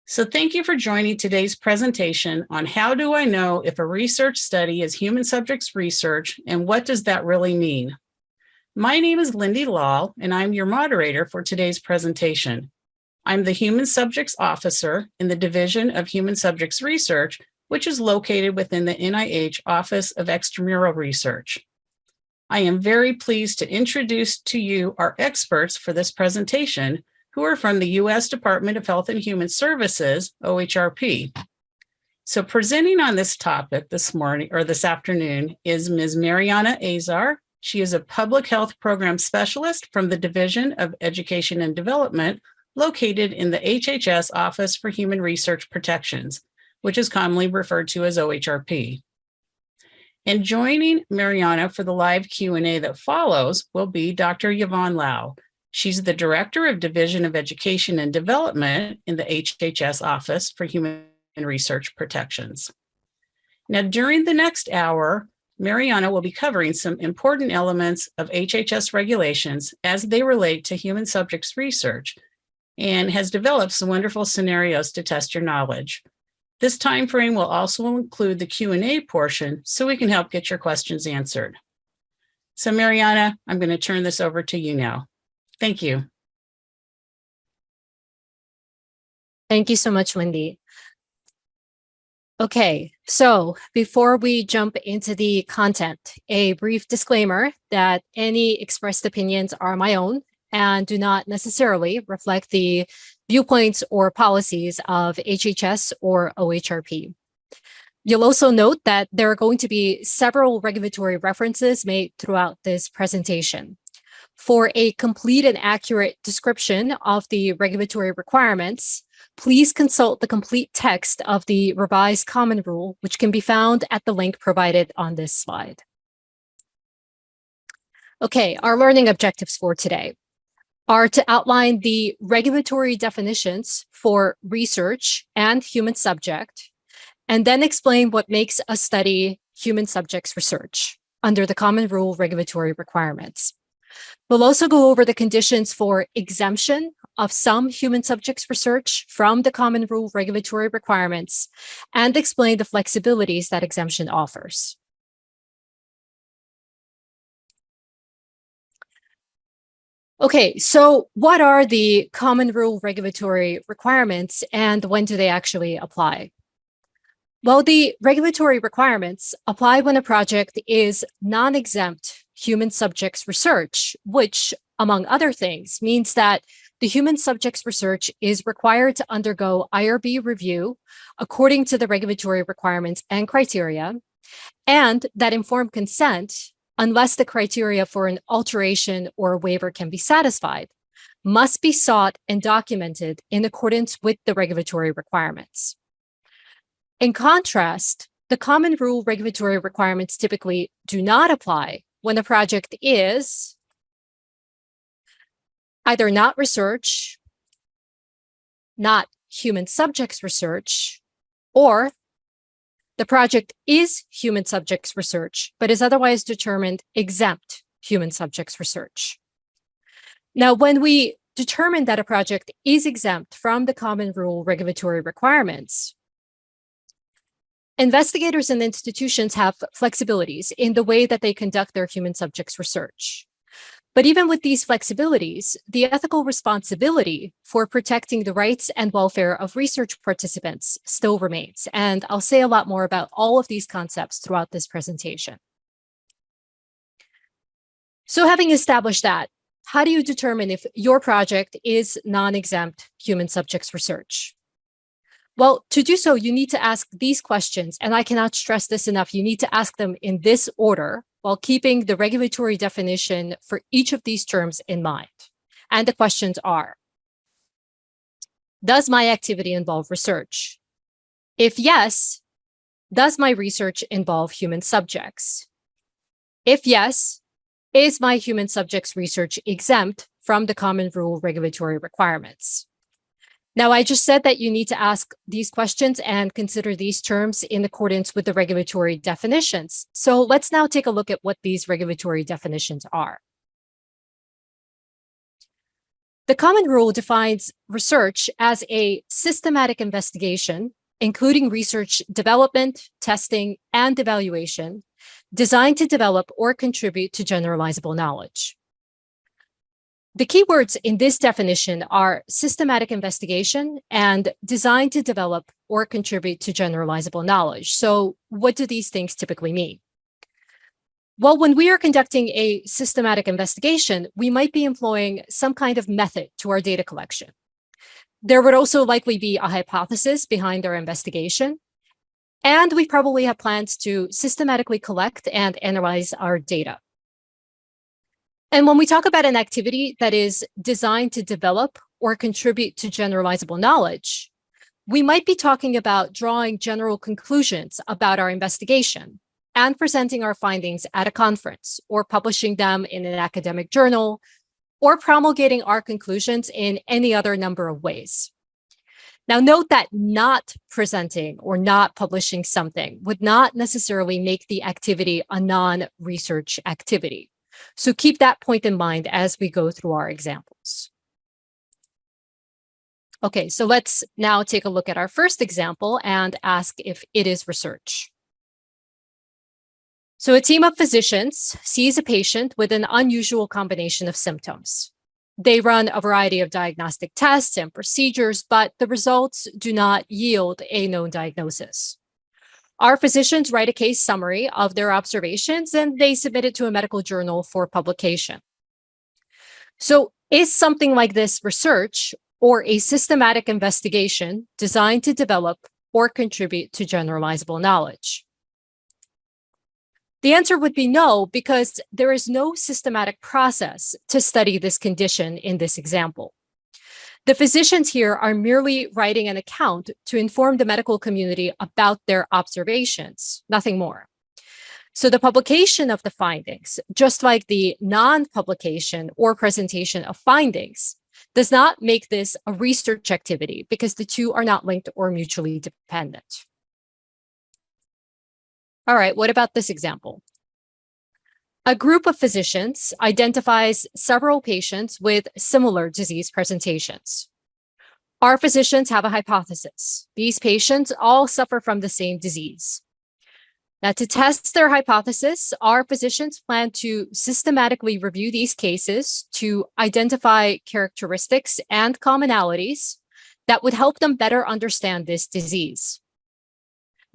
So thank you for joining today's presentation on how do I know if a research study is human subjects research and what does that really mean? My name is Lindy Lahl and I'm your moderator for today's presentation. I'm the Human Subjects Officer in the Division of Human Subjects Research, which is located within the NIH Office of Extramural Research. I am very pleased to introduce to you our experts for this presentation, who are from the U.S. Department of Health and Human Services, OHRP. So presenting on this topic this morning or this afternoon is Ms. Mariana Azar. She is a public health program specialist from the Division of Education and Development located in the HHS Office for Human Research Protections, which is commonly referred to as OHRP. And joining Mariana for the live Q&A that follows will be Dr. Yvonne Lau. She's the Director of Division of Education and Development in the HHS Office for Human Research Protections. Now, during the next hour, Mariana will be covering some important elements of HHS regulations as they relate to human subjects research and has developed some wonderful scenarios to test your knowledge. This time frame will also include the Q&A portion so we can help get your questions answered. So Mariana, I'm going to turn this over to you now. Thank you. Thank you so much, Lindy. Okay, so before we jump into the content, a brief disclaimer that any expressed opinions are my own and do not necessarily reflect the viewpoints or policies of HHS or OHRP. You'll also note that there are going to be several regulatory references made throughout this presentation. For a complete and accurate description of the regulatory requirements, please consult the complete text of the revised Common Rule, which can be found at the link provided on this slide. Okay, our learning objectives for today are to outline the regulatory definitions for research and human subject, and then explain what makes a study human subjects research under the Common Rule regulatory requirements. We'll also go over the conditions for exemption of some human subjects research from the Common Rule regulatory requirements and explain the flexibilities that exemption offers. Okay, so what are the Common Rule regulatory requirements and when do they actually apply? Well, the regulatory requirements apply when a project is non-exempt human subjects research, which, among other things, means that the human subjects research is required to undergo IRB review according to the regulatory requirements and criteria, and that informed consent, unless the criteria for an alteration or waiver can be satisfied, must be sought and documented in accordance with the regulatory requirements. In contrast, the Common Rule regulatory requirements typically do not apply when a project is either not research, not human subjects research, or the project is human subjects research, but is otherwise determined exempt human subjects research. Now, when we determine that a project is exempt from the Common Rule regulatory requirements, investigators and institutions have flexibilities in the way that they conduct their human subjects research. But even with these flexibilities, the ethical responsibility for protecting the rights and welfare of research participants still remains. And I'll say a lot more about all of these concepts throughout this presentation. So having established that, how do you determine if your project is non-exempt human subjects research? Well, to do so, you need to ask these questions, and I cannot stress this enough. You need to ask them in this order while keeping the regulatory definition for each of these terms in mind. And the questions are, does my activity involve research? If yes, does my research involve human subjects? If yes, is my human subjects research exempt from the Common Rule regulatory requirements? Now, I just said that you need to ask these questions and consider these terms in accordance with the regulatory definitions. So let's now take a look at what these regulatory definitions are. The common rule defines research as a systematic investigation, including research development, testing, and evaluation, designed to develop or contribute to generalizable knowledge. The keywords in this definition are systematic investigation and designed to develop or contribute to generalizable knowledge. So what do these things typically mean? Well, when we are conducting a systematic investigation, we might be employing some kind of method to our data collection. There would also likely be a hypothesis behind our investigation, and we probably have plans to systematically collect and analyze our data. And when we talk about an activity that is designed to develop or contribute to generalizable knowledge, we might be talking about drawing general conclusions about our investigation and presenting our findings at a conference, or publishing them in an academic journal, or promulgating our conclusions in any other number of ways. Now, note that not presenting or not publishing something would not necessarily make the activity a non-research activity. So keep that point in mind as we go through our examples. Okay, so let's now take a look at our first example and ask if it is research. So a team of physicians sees a patient with an unusual combination of symptoms. They run a variety of diagnostic tests and procedures, but the results do not yield a known diagnosis. Our physicians write a case summary of their observations and they submit it to a medical journal for publication. So is something like this research or a systematic investigation designed to develop or contribute to generalizable knowledge? The answer would be no, because there is no systematic process to study this condition in this example. The physicians here are merely writing an account to inform the medical community about their observations, nothing more. So the publication of the findings, just like the non-publication or presentation of findings, does not make this a research activity because the two are not linked or mutually dependent. All right, what about this example? A group of physicians identifies several patients with similar disease presentations. Our physicians have a hypothesis. These patients all suffer from the same disease. Now, to test their hypothesis, our physicians plan to systematically review these cases to identify characteristics and commonalities that would help them better understand this disease.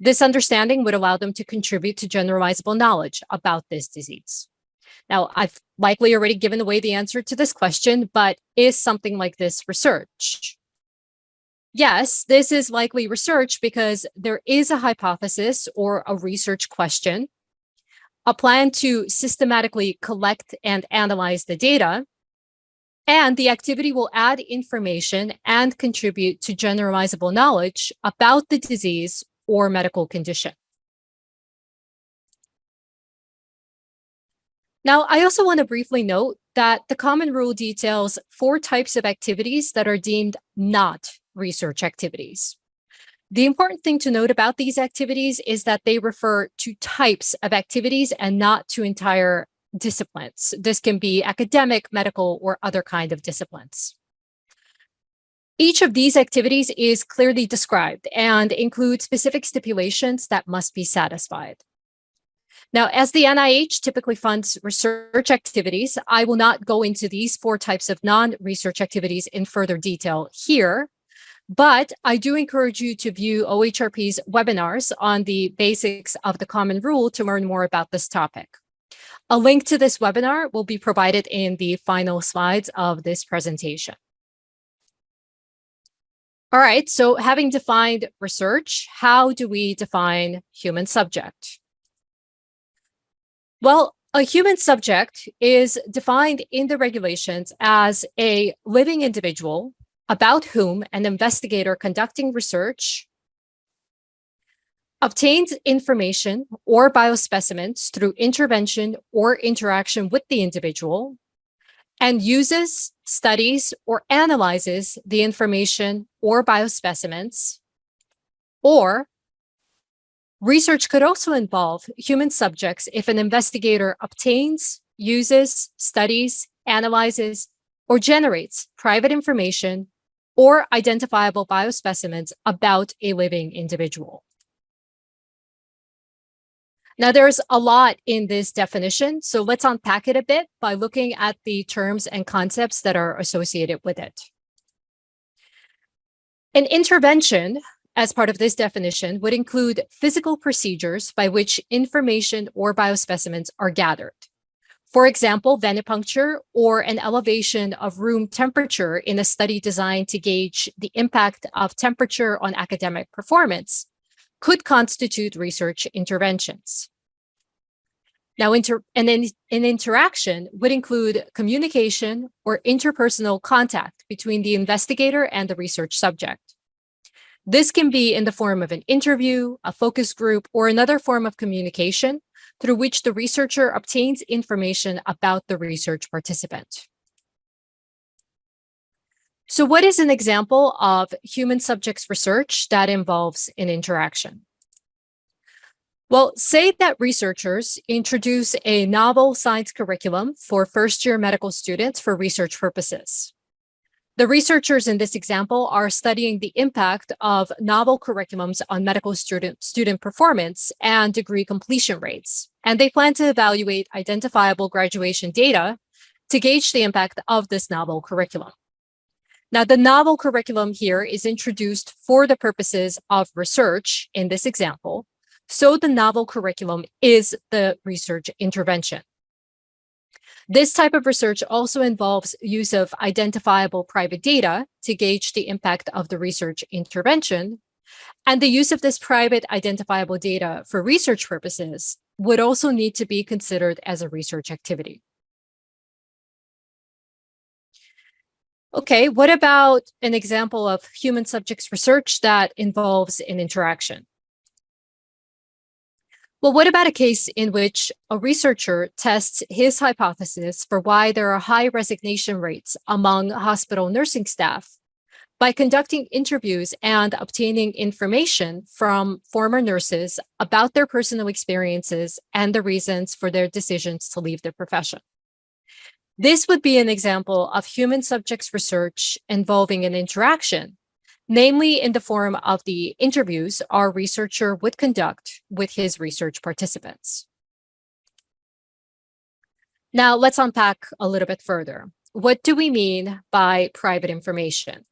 This understanding would allow them to contribute to generalizable knowledge about this disease. Now, I've likely already given away the answer to this question, but is something like this research? Yes, this is likely research because there is a hypothesis or a research question, a plan to systematically collect and analyze the data, and the activity will add information and contribute to generalizable knowledge about the disease or medical condition. Now, I also want to briefly note that the common rule details 4 types of activities that are deemed not research activities. The important thing to note about these activities is that they refer to types of activities and not to entire disciplines. This can be academic, medical, or other kind of disciplines. Each of these activities is clearly described and includes specific stipulations that must be satisfied. Now, as the NIH typically funds research activities, I will not go into these 4 types of non-research activities in further detail here, but I do encourage you to view OHRP's webinars on the basics of the common rule to learn more about this topic. A link to this webinar will be provided in the final slides of this presentation. All right, so having defined research, how do we define human subject? Well, a human subject is defined in the regulations as a living individual about whom an investigator conducting research obtains information or biospecimens through intervention or interaction with the individual and uses, studies, or analyzes the information or biospecimens. Or research could also involve human subjects if an investigator obtains, uses, studies, analyzes, or generates private information or identifiable biospecimens about a living individual. Now, there's a lot in this definition, so let's unpack it a bit by looking at the terms and concepts that are associated with it. An intervention, as part of this definition, would include physical procedures by which information or biospecimens are gathered. For example, venipuncture or an elevation of room temperature in a study designed to gauge the impact of temperature on academic performance could constitute research interventions. Now, an interaction would include communication or interpersonal contact between the investigator and the research subject. This can be in the form of an interview, a focus group, or another form of communication through which the researcher obtains information about the research participant. So what is an example of human subjects research that involves an interaction? Well, say that researchers introduce a novel science curriculum for first-year medical students for research purposes. The researchers in this example are studying the impact of novel curriculums on medical student performance and degree completion rates, and they plan to evaluate identifiable graduation data to gauge the impact of this novel curriculum. Now, the novel curriculum here is introduced for the purposes of research in this example, so the novel curriculum is the research intervention. This type of research also involves use of identifiable private data to gauge the impact of the research intervention. And the use of this private identifiable data for research purposes would also need to be considered as a research activity. Okay, what about an example of human subjects research that involves an interaction? Well, what about a case in which a researcher tests his hypothesis for why there are high resignation rates among hospital nursing staff by conducting interviews and obtaining information from former nurses about their personal experiences and the reasons for their decisions to leave the profession? This would be an example of human subjects research involving an interaction, namely in the form of the interviews our researcher would conduct with his research participants. Now, let's unpack a little bit further. What do we mean by private information?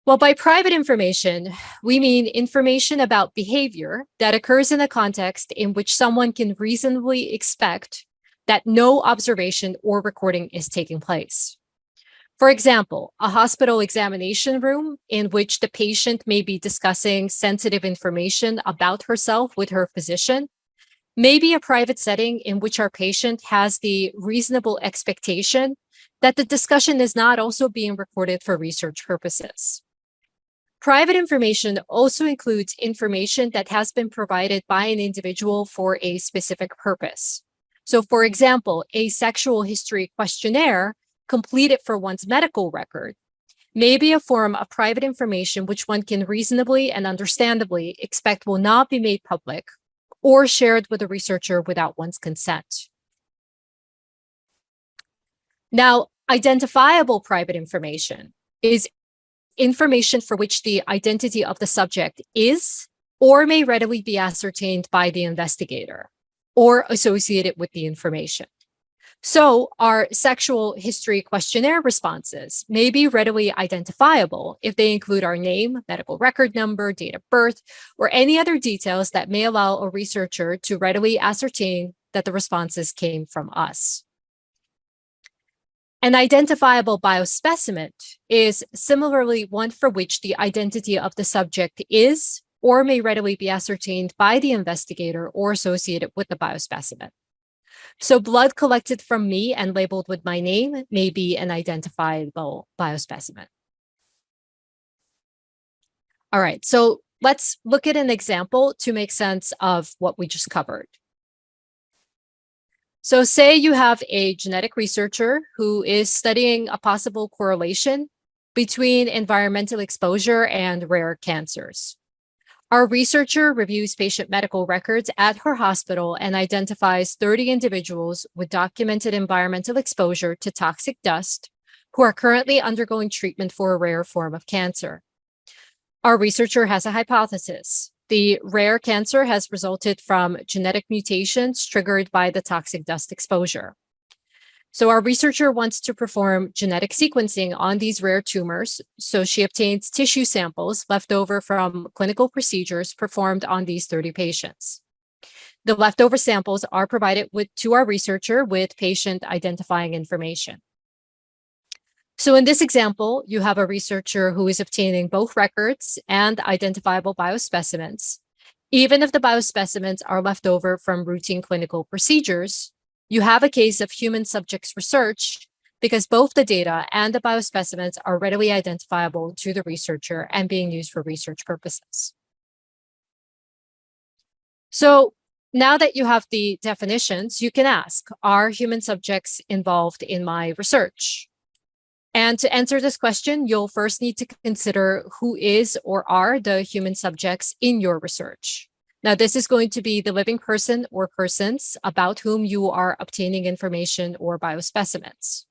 Well, by private information, we mean information about behavior that occurs in a context in which someone can reasonably expect that no observation or recording is taking place. For example, a hospital examination room in which the patient may be discussing sensitive information about herself with her physician may be a private setting in which our patient has the reasonable expectation that the discussion is not also being recorded for research purposes. Private information also includes information that has been provided by an individual for a specific purpose. So, for example, a sexual history questionnaire completed for one's medical record may be a form of private information which one can reasonably and understandably expect will not be made public or shared with a researcher without one's consent. Now, identifiable private information is information for which the identity of the subject is or may readily be ascertained by the investigator or associated with the information. So our sexual history questionnaire responses may be readily identifiable if they include our name, medical record number, date of birth, or any other details that may allow a researcher to readily ascertain that the responses came from us. An identifiable biospecimen is similarly one for which the identity of the subject is or may readily be ascertained by the investigator or associated with the biospecimen. So blood collected from me and labeled with my name may be an identifiable biospecimen. All right, so let's look at an example to make sense of what we just covered. So say you have a genetic researcher who is studying a possible correlation between environmental exposure and rare cancers. Our researcher reviews patient medical records at her hospital and identifies 30 individuals with documented environmental exposure to toxic dust who are currently undergoing treatment for a rare form of cancer. Our researcher has a hypothesis. The rare cancer has resulted from genetic mutations triggered by the toxic dust exposure. So our researcher wants to perform genetic sequencing on these rare tumors. So she obtains tissue samples left over from clinical procedures performed on these 30 patients. The leftover samples are provided to our researcher with patient identifying information. So in this example, you have a researcher who is obtaining both records and identifiable biospecimens. Even if the biospecimens are left over from routine clinical procedures, you have a case of human subjects research because both the data and the biospecimens are readily identifiable to the researcher and being used for research purposes. So now that you have the definitions, you can ask, are human subjects involved in my research? And to answer this question, you'll first need to consider who is or are the human subjects in your research. Now, this is going to be the living person or persons about whom you are obtaining information or biospecimens.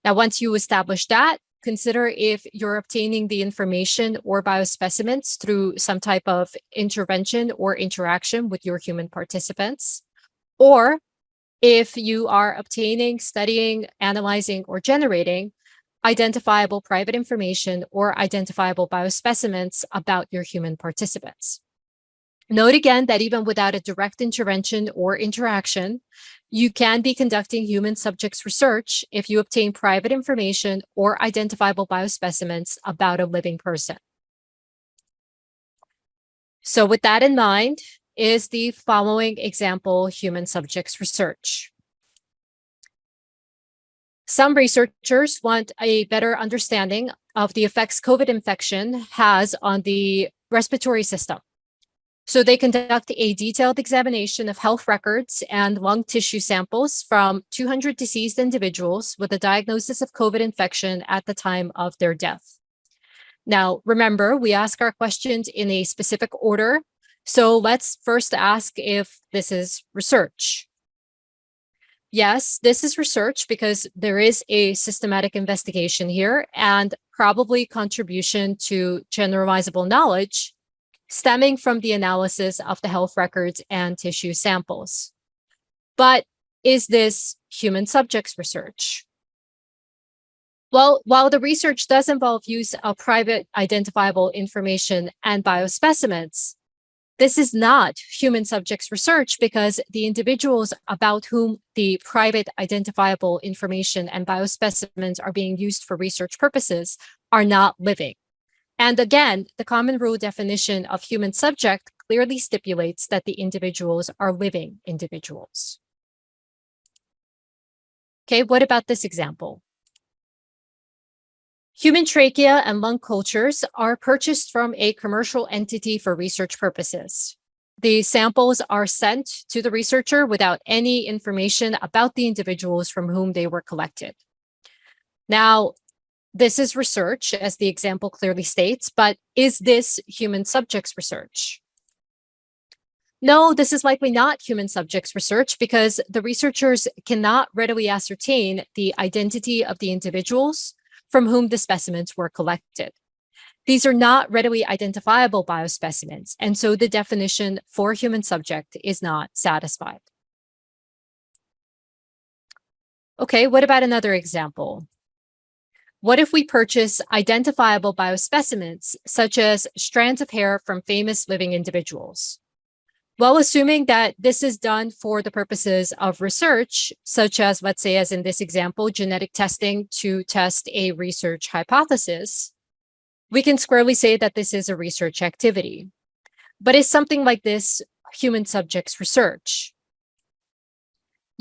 Now, once you establish that, consider if you're obtaining the information or biospecimens through some type of intervention or interaction with your human participants, or if you are obtaining, studying, analyzing, or generating identifiable private information or identifiable biospecimens about your human participants. Note again that even without a direct intervention or interaction, you can be conducting human subjects research if you obtain private information or identifiable biospecimens about a living person. So with that in mind, is the following example human subjects research. Some researchers want a better understanding of the effects COVID infection has on the respiratory system. So they conduct a detailed examination of health records and lung tissue samples from 200 deceased individuals with a diagnosis of COVID infection at the time of their death. Now, remember, we ask our questions in a specific order. So let's first ask if this is research. Yes, this is research because there is a systematic investigation here and probably contribution to generalizable knowledge stemming from the analysis of the health records and tissue samples. But is this human subjects research? Well, while the research does involve use of private identifiable information and biospecimens, this is not human subjects research because the individuals about whom the private identifiable information and biospecimens are being used for research purposes are not living. And again, the common rule definition of human subject clearly stipulates that the individuals are living individuals. Okay, what about this example? Human trachea and lung cultures are purchased from a commercial entity for research purposes. The samples are sent to the researcher without any information about the individuals from whom they were collected. Now, this is research, as the example clearly states, but is this human subjects research? No, this is likely not human subjects research because the researchers cannot readily ascertain the identity of the individuals from whom the specimens were collected. These are not readily identifiable biospecimens, and so the definition for human subject is not satisfied. Okay, what about another example? What if we purchase identifiable biospecimens, such as strands of hair from famous living individuals? Well, assuming that this is done for the purposes of research, such as, let's say, as in this example, genetic testing to test a research hypothesis, we can squarely say that this is a research activity. But is something like this human subjects research?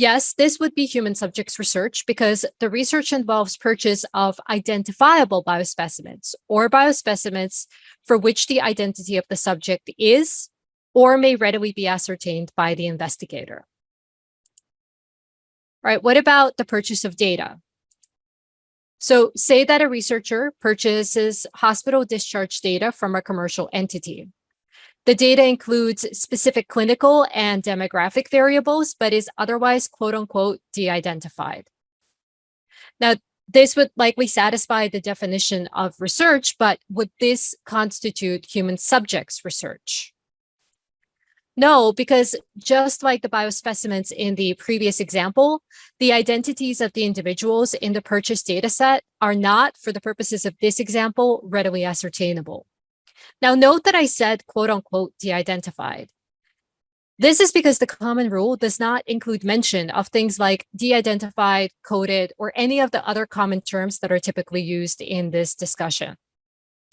Yes, this would be human subjects research because the research involves purchase of identifiable biospecimens or biospecimens for which the identity of the subject is or may readily be ascertained by the investigator. All right, what about the purchase of data? So say that a researcher purchases hospital discharge data from a commercial entity. The data includes specific clinical and demographic variables, but is otherwise, quote unquote, de-identified. Now, this would likely satisfy the definition of research, but would this constitute human subjects research? No, because just like the biospecimens in the previous example, the identities of the individuals in the purchased dataset are not, for the purposes of this example, readily ascertainable. Now, note that I said, quote unquote, de-identified. This is because the common rule does not include mention of things like de-identified, coded, or any of the other common terms that are typically used in this discussion.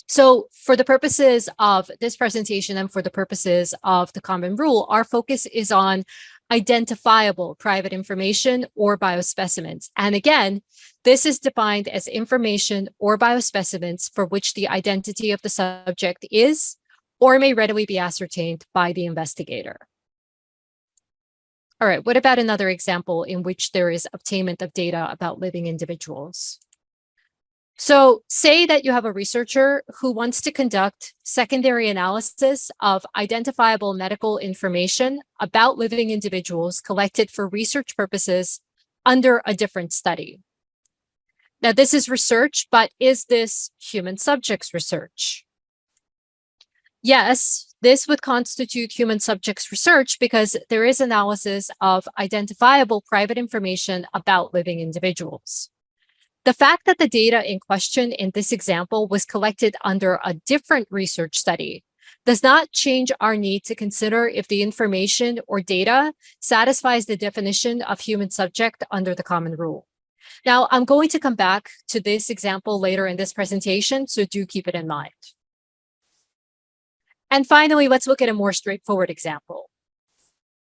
So for the purposes of this presentation and for the purposes of the common rule, our focus is on identifiable private information or biospecimens. And again, this is defined as information or biospecimens for which the identity of the subject is or may readily be ascertained by the investigator. All right, what about another example in which there is obtainment of data about living individuals? So say that you have a researcher who wants to conduct secondary analysis of identifiable medical information about living individuals collected for research purposes under a different study. Now, this is research, but is this human subjects research? Yes, this would constitute human subjects research because there is analysis of identifiable private information about living individuals. The fact that the data in question in this example was collected under a different research study does not change our need to consider if the information or data satisfies the definition of human subject under the common rule. Now, I'm going to come back to this example later in this presentation, so do keep it in mind. And finally, let's look at a more straightforward example.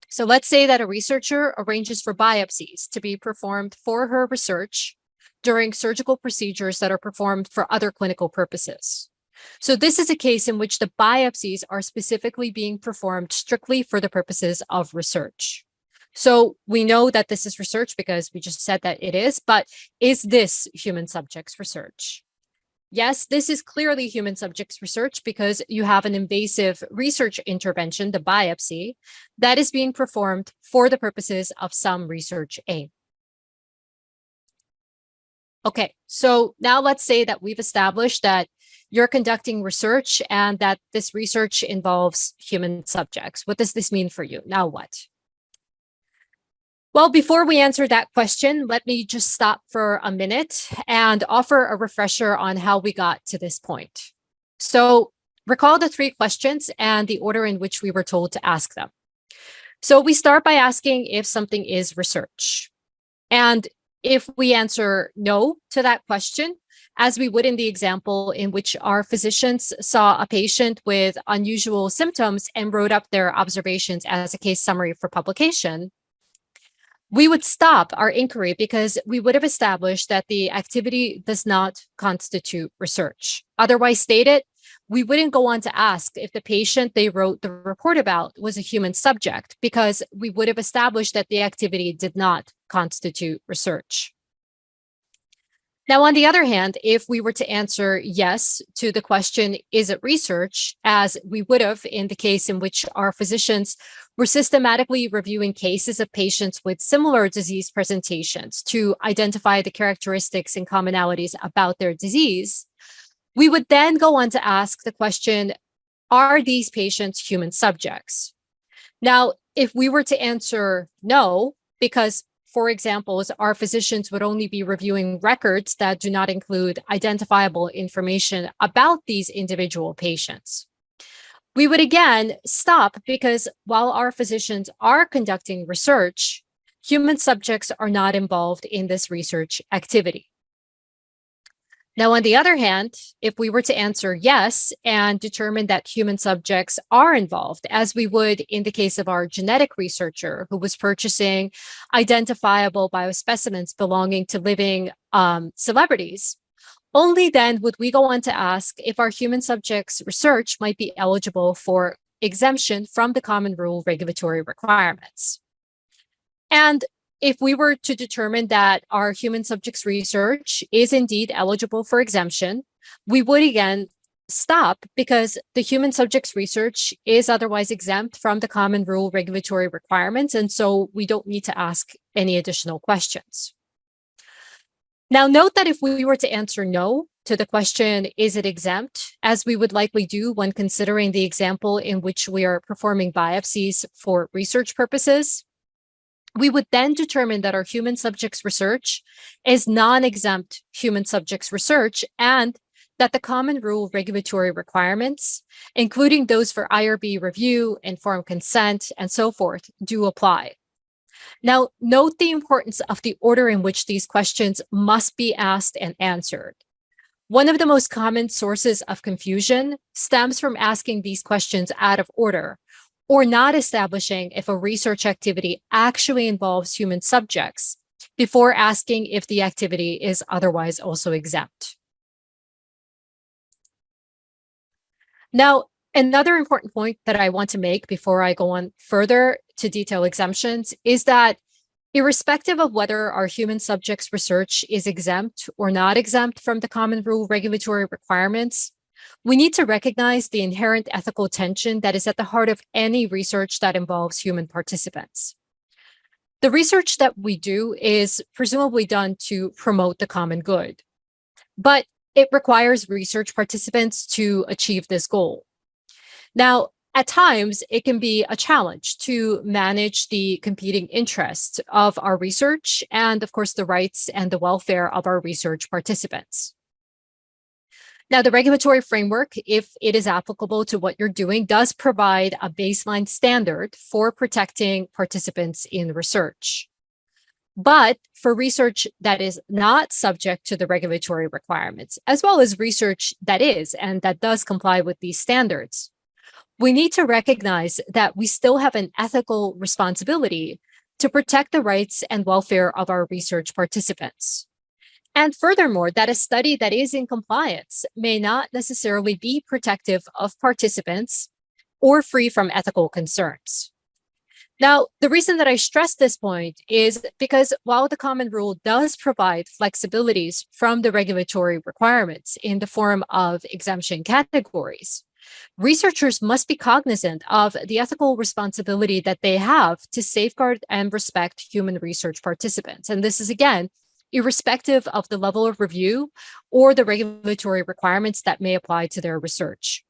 So let's say that a researcher arranges for biopsies to be performed for her research during surgical procedures that are performed for other clinical purposes. So this is a case in which the biopsies are specifically being performed strictly for the purposes of research. So we know that this is research because we just said that it is, but is this human subjects research? Yes, this is clearly human subjects research because you have an invasive research intervention, the biopsy, that is being performed for the purposes of some research aim. Okay, so now let's say that we've established that you're conducting research and that this research involves human subjects. What does this mean for you? Now what? Well, before we answer that question, let me just stop for a minute and offer a refresher on how we got to this point. So recall the three questions and the order in which we were told to ask them. So we start by asking if something is research. And if we answer no to that question, as we would in the example in which our physicians saw a patient with unusual symptoms and wrote up their observations as a case summary for publication, we would stop our inquiry because we would have established that the activity does not constitute research. Otherwise stated, we wouldn't go on to ask if the patient they wrote the report about was a human subject because we would have established that the activity did not constitute research. Now, on the other hand, if we were to answer yes to the question, is it research, as we would have in the case in which our physicians were systematically reviewing cases of patients with similar disease presentations to identify the characteristics and commonalities about their disease, we would then go on to ask the question, are these patients human subjects? Now, if we were to answer no, because for example, our physicians would only be reviewing records that do not include identifiable information about these individual patients. We would again stop because while our physicians are conducting research, human subjects are not involved in this research activity. Now, on the other hand, if we were to answer yes and determine that human subjects are involved, as we would in the case of our genetic researcher who was purchasing identifiable biospecimens belonging to living celebrities, only then would we go on to ask if our human subjects research might be eligible for exemption from the common rule regulatory requirements. And if we were to determine that our human subjects research is indeed eligible for exemption, we would again stop because the human subjects research is otherwise exempt from the common rule regulatory requirements, and so we don't need to ask any additional questions. Now, note that if we were to answer no to the question, is it exempt, as we would likely do when considering the example in which we are performing biopsies for research purposes, we would then determine that our human subjects research is non-exempt human subjects research and that the common rule regulatory requirements, including those for IRB review, informed consent, and so forth, do apply. Now, note the importance of the order in which these questions must be asked and answered. One of the most common sources of confusion stems from asking these questions out of order or not establishing if a research activity actually involves human subjects before asking if the activity is otherwise also exempt. Now, another important point that I want to make before I go on further to detail exemptions is that irrespective of whether our human subjects research is exempt or not exempt from the common rule regulatory requirements, we need to recognize the inherent ethical tension that is at the heart of any research that involves human participants. The research that we do is presumably done to promote the common good, but it requires research participants to achieve this goal. Now, at times, it can be a challenge to manage the competing interests of our research and, of course, the rights and the welfare of our research participants. Now, the regulatory framework, if it is applicable to what you're doing, does provide a baseline standard for protecting participants in research. But for research that is not subject to the regulatory requirements, as well as research that is and that does comply with these standards, we need to recognize that we still have an ethical responsibility to protect the rights and welfare of our research participants. And furthermore, that a study that is in compliance may not necessarily be protective of participants or free from ethical concerns. Now, the reason that I stress this point is because while the common rule does provide flexibilities from the regulatory requirements in the form of exemption categories, researchers must be cognizant of the ethical responsibility that they have to safeguard and respect human research participants. And this is, again, irrespective of the level of review or the regulatory requirements that may apply to their research.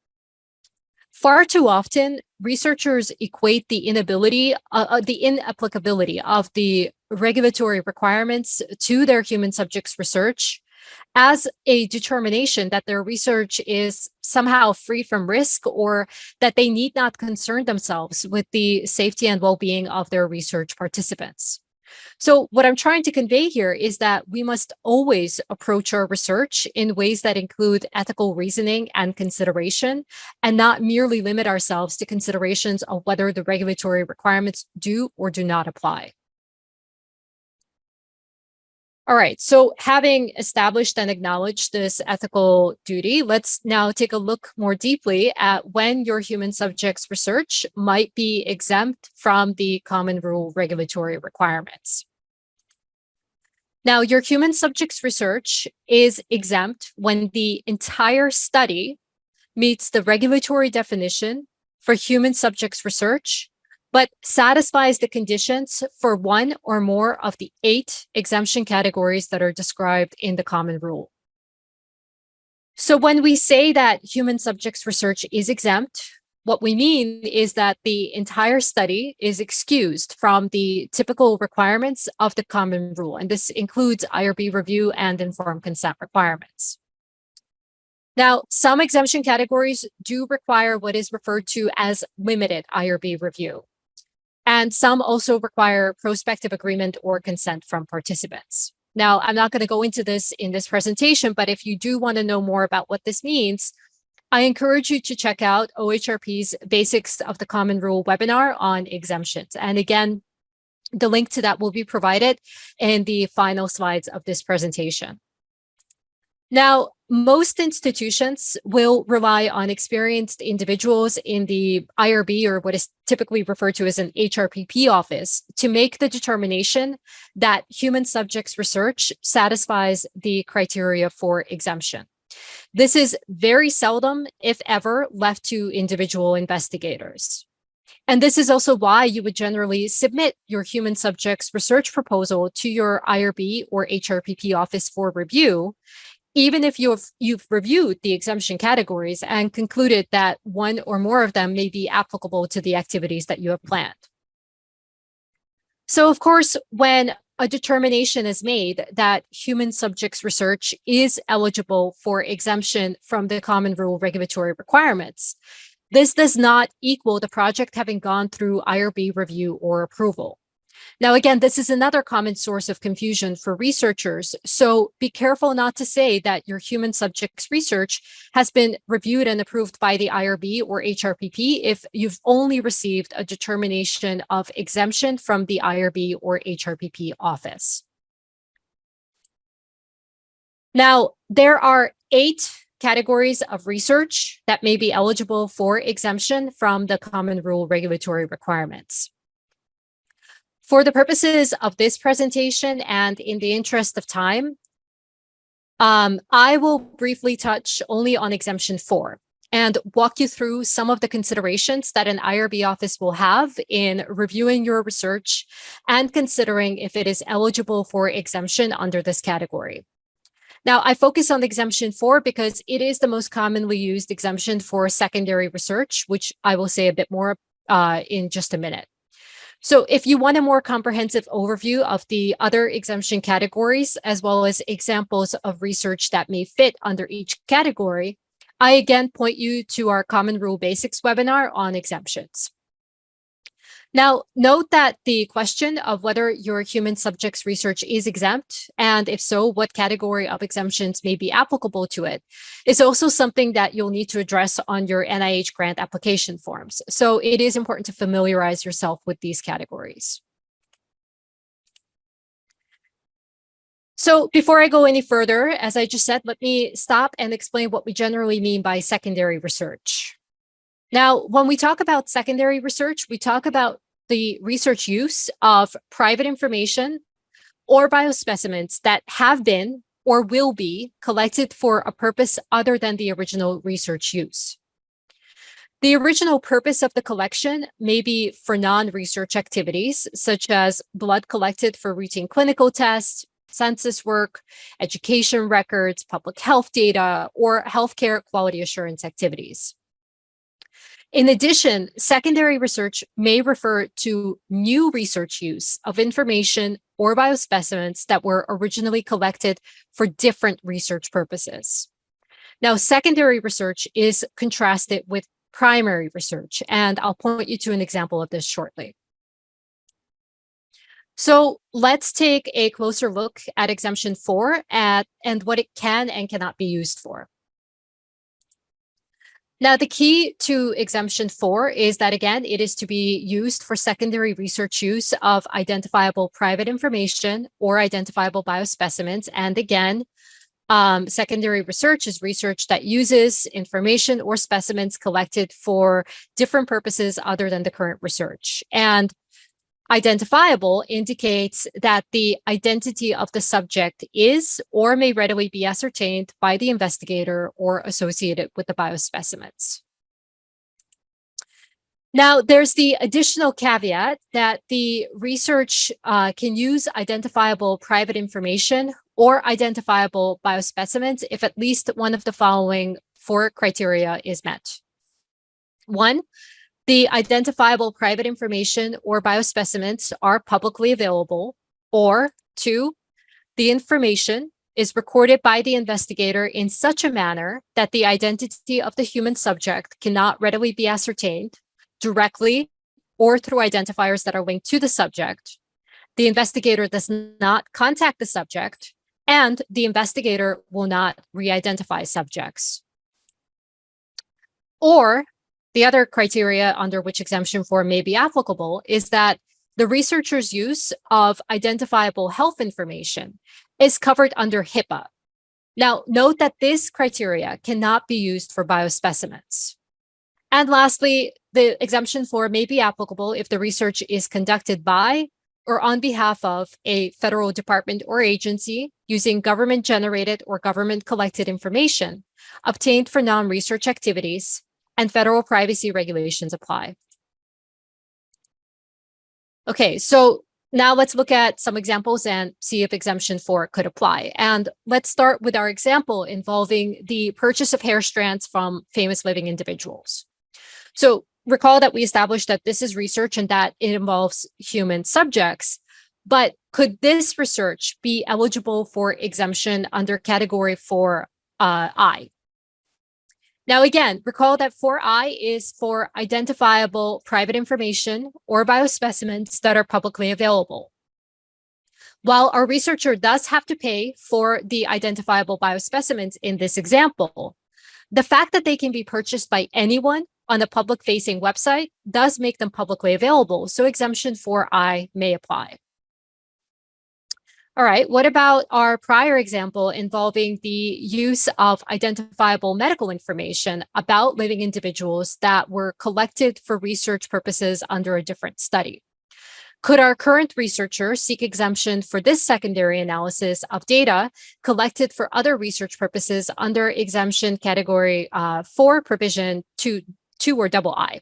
Far too often, researchers equate the inapplicability of the regulatory requirements to their human subjects research as a determination that their research is somehow free from risk or that they need not concern themselves with the safety and well-being of their research participants. So what I'm trying to convey here is that we must always approach our research in ways that include ethical reasoning and consideration, and not merely limit ourselves to considerations of whether the regulatory requirements do or do not apply. All right, so having established and acknowledged this ethical duty, let's now take a look more deeply at when your human subjects research might be exempt from the common rule regulatory requirements. Now, your human subjects research is exempt when the entire study meets the regulatory definition for human subjects research, but satisfies the conditions for one or more of the 8 exemption categories that are described in the common rule. So when we say that human subjects research is exempt, what we mean is that the entire study is excused from the typical requirements of the common rule, and this includes IRB review and informed consent requirements. Now, some exemption categories do require what is referred to as limited IRB review, and some also require prospective agreement or consent from participants. Now, I'm not going to go into this in this presentation, but if you do want to know more about what this means, I encourage you to check out OHRP's Basics of the Common Rule webinar on exemptions. And again, the link to that will be provided in the final slides of this presentation. Now, most institutions will rely on experienced individuals in the IRB, or what is typically referred to as an HRPP office, to make the determination that human subjects research satisfies the criteria for exemption. This is very seldom, if ever, left to individual investigators. And this is also why you would generally submit your human subjects research proposal to your IRB or HRPP office for review, even if you've reviewed the exemption categories and concluded that one or more of them may be applicable to the activities that you have planned. So, of course, when a determination is made that human subjects research is eligible for exemption from the Common Rule regulatory requirements, this does not equal the project having gone through IRB review or approval. Now, again, this is another common source of confusion for researchers, so be careful not to say that your human subjects research has been reviewed and approved by the IRB or HRPP if you've only received a determination of exemption from the IRB or HRPP office. Now, there are 8 categories of research that may be eligible for exemption from the Common Rule regulatory requirements. For the purposes of this presentation and in the interest of time, I will briefly touch only on exemption 4 and walk you through some of the considerations that an IRB office will have in reviewing your research and considering if it is eligible for exemption under this category. Now, I focus on exemption 4 because it is the most commonly used exemption for secondary research, which I will say a bit more in just a minute. So if you want a more comprehensive overview of the other exemption categories, as well as examples of research that may fit under each category, I again point you to our Common Rule Basics webinar on exemptions. Now, note that the question of whether your human subjects research is exempt, and if so, what category of exemptions may be applicable to it, is also something that you'll need to address on your NIH grant application forms. So it is important to familiarize yourself with these categories. So before I go any further, as I just said, let me stop and explain what we generally mean by secondary research. Now, when we talk about secondary research, we talk about the research use of private information or biospecimens that have been or will be collected for a purpose other than the original research use. The original purpose of the collection may be for non-research activities, such as blood collected for routine clinical tests, census work, education records, public health data, or healthcare quality assurance activities. In addition, secondary research may refer to new research use of information or biospecimens that were originally collected for different research purposes. Now, secondary research is contrasted with primary research, and I'll point you to an example of this shortly. So let's take a closer look at exemption 4 and what it can and cannot be used for. Now, the key to exemption 4 is that, again, it is to be used for secondary research use of identifiable private information or identifiable biospecimens. And again, secondary research is research that uses information or specimens collected for different purposes other than the current research. And identifiable indicates that the identity of the subject is or may readily be ascertained by the investigator or associated with the biospecimens. Now, there's the additional caveat that the research can use identifiable private information or identifiable biospecimens if at least one of the following 4 criteria is met. 1, the identifiable private information or biospecimens are publicly available, or 2, the information is recorded by the investigator in such a manner that the identity of the human subject cannot readily be ascertained directly or through identifiers that are linked to the subject. The investigator does not contact the subject, and the investigator will not re-identify subjects. Or the other criteria under which exemption 4 may be applicable is that the researcher's use of identifiable health information is covered under HIPAA. Now, note that this criteria cannot be used for biospecimens. And lastly, the exemption 4 may be applicable if the research is conducted by or on behalf of a federal department or agency using government-generated or government-collected information obtained for non-research activities, and federal privacy regulations apply. Okay, so now let's look at some examples and see if exemption 4 could apply. And let's start with our example involving the purchase of hair strands from famous living individuals. So recall that we established that this is research and that it involves human subjects, but could this research be eligible for exemption under category 4I? Now, again, recall that 4I is for identifiable private information or biospecimens that are publicly available. While our researcher does have to pay for the identifiable biospecimens in this example, the fact that they can be purchased by anyone on a public-facing website does make them publicly available, so exemption 4I may apply. All right, what about our prior example involving the use of identifiable medical information about living individuals that were collected for research purposes under a different study? Could our current researcher seek exemption for this secondary analysis of data collected for other research purposes under exemption category 4 provision 2 or II?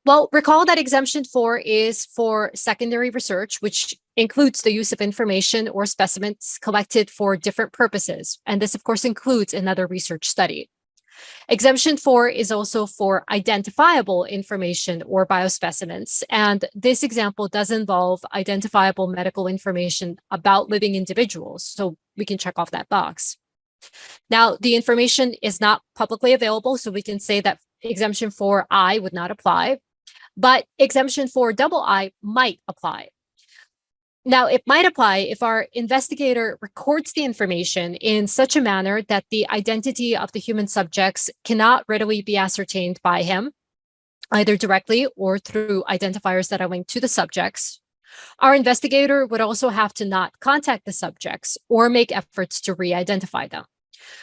Well, recall that exemption 4 is for secondary research, which includes the use of information or specimens collected for different purposes. And this, of course, includes another research study. Exemption 4 is also for identifiable information or biospecimens. And this example does involve identifiable medical information about living individuals. So we can check off that box. Now, the information is not publicly available, so we can say that exemption 4I would not apply. But exemption 4II might apply. Now, it might apply if our investigator records the information in such a manner that the identity of the human subjects cannot readily be ascertained by him, either directly or through identifiers that are linked to the subjects. Our investigator would also have to not contact the subjects or make efforts to re-identify them.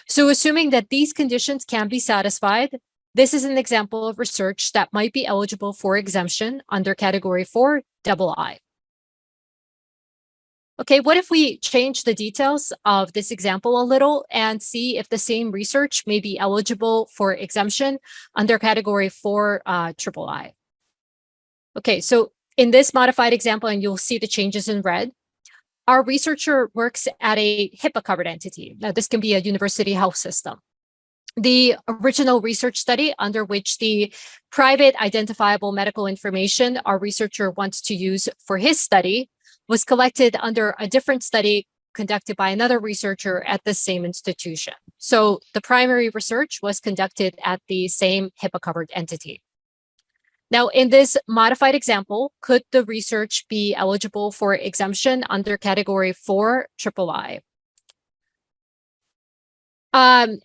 So assuming that these conditions can be satisfied, this is an example of research that might be eligible for exemption under category 4II. Okay, what if we change the details of this example a little and see if the same research may be eligible for exemption under category 4III? Okay, so in this modified example, and you'll see the changes in red, our researcher works at a HIPAA-covered entity. Now, this can be a university health system. The original research study under which the private identifiable medical information our researcher wants to use for his study was collected under a different study conducted by another researcher at the same institution. So the primary research was conducted at the same HIPAA-covered entity. Now, in this modified example, could the research be eligible for exemption under category 4III?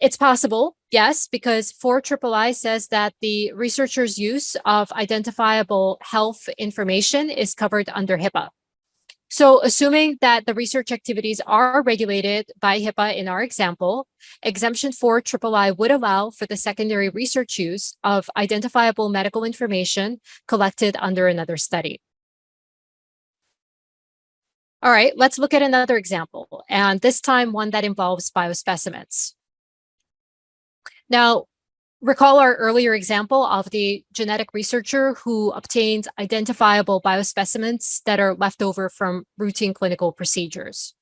It's possible, yes, because 4III says that the researcher's use of identifiable health information is covered under HIPAA. So assuming that the research activities are regulated by HIPAA in our example, exemption 4III would allow for the secondary research use of identifiable medical information collected under another study. All right, let's look at another example, and this time one that involves biospecimens. Now, recall our earlier example of the genetic researcher who obtains identifiable biospecimens that are left over from routine clinical procedures.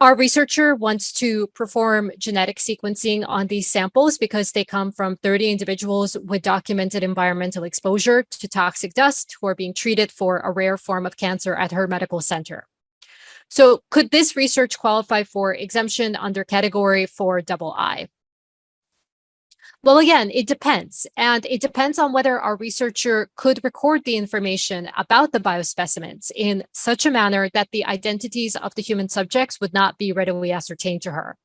Our researcher wants to perform genetic sequencing on these samples because they come from 30 individuals with documented environmental exposure to toxic dust who are being treated for a rare form of cancer at her medical center. So could this research qualify for exemption under category 4II? Well, again, it depends. And it depends on whether our researcher could record the information about the biospecimens in such a manner that the identities of the human subjects would not be readily ascertained to her.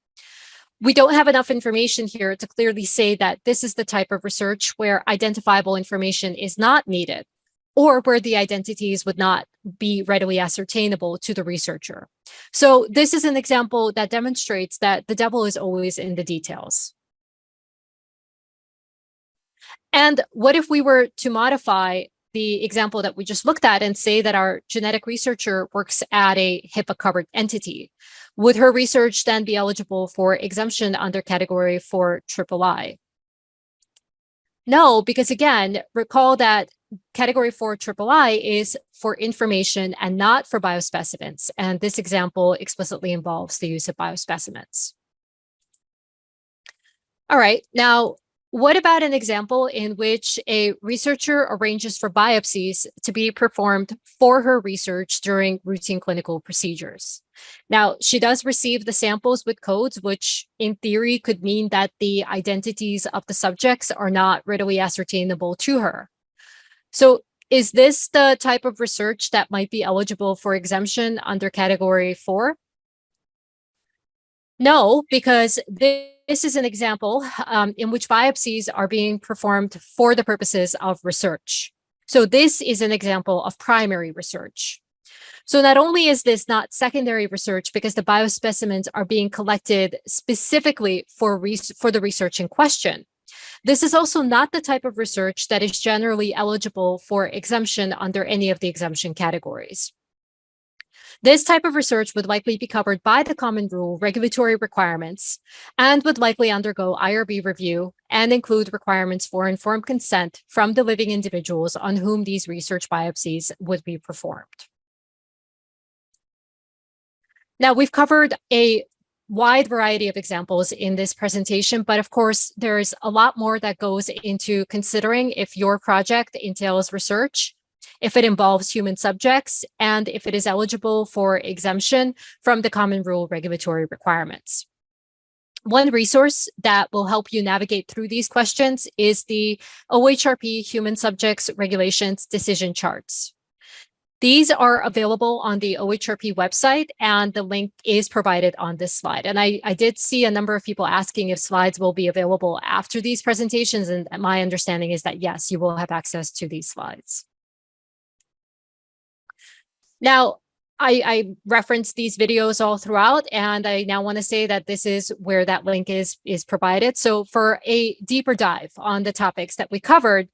We don't have enough information here to clearly say that this is the type of research where identifiable information is not needed, or where the identities would not be readily ascertainable to the researcher. So this is an example that demonstrates that the devil is always in the details. And what if we were to modify the example that we just looked at and say that our genetic researcher works at a HIPAA-covered entity? Would her research then be eligible for exemption under category 4 III? No, because again, recall that category 4 III is for information and not for biospecimens. And this example explicitly involves the use of biospecimens. All right, now, what about an example in which a researcher arranges for biopsies to be performed for her research during routine clinical procedures? Now, she does receive the samples with codes, which in theory could mean that the identities of the subjects are not readily ascertainable to her. So is this the type of research that might be eligible for exemption under category 4? No, because this is an example in which biopsies are being performed for the purposes of research. So this is an example of primary research. So not only is this not secondary research because the biospecimens are being collected specifically for the research in question, this is also not the type of research that is generally eligible for exemption under any of the exemption categories. This type of research would likely be covered by the Common Rule regulatory requirements and would likely undergo IRB review and include requirements for informed consent from the living individuals on whom these research biopsies would be performed. Now, we've covered a wide variety of examples in this presentation, but of course, there's a lot more that goes into considering if your project entails research, if it involves human subjects, and if it is eligible for exemption from the Common Rule regulatory requirements. One resource that will help you navigate through these questions is the OHRP Human Subjects Regulations Decision Charts. These are available on the OHRP website, and the link is provided on this slide. And I did see a number of people asking if slides will be available after these presentations, and my understanding is that yes, you will have access to these slides. Now, I referenced these videos all throughout, and I now want to say that this is where that link is provided. So for a deeper dive on the topics that we covered,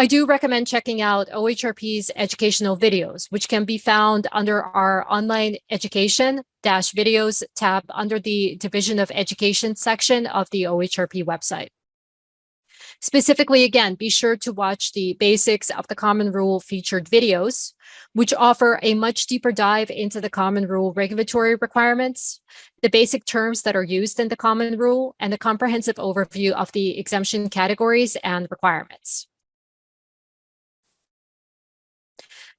I do recommend checking out OHRP's educational videos, which can be found under our online education-videos tab under the Division of Education section of the OHRP website. Specifically, again, be sure to watch the Basics of the Common Rule featured videos, which offer a much deeper dive into the Common Rule regulatory requirements, the basic terms that are used in the Common Rule, and a comprehensive overview of the exemption categories and requirements.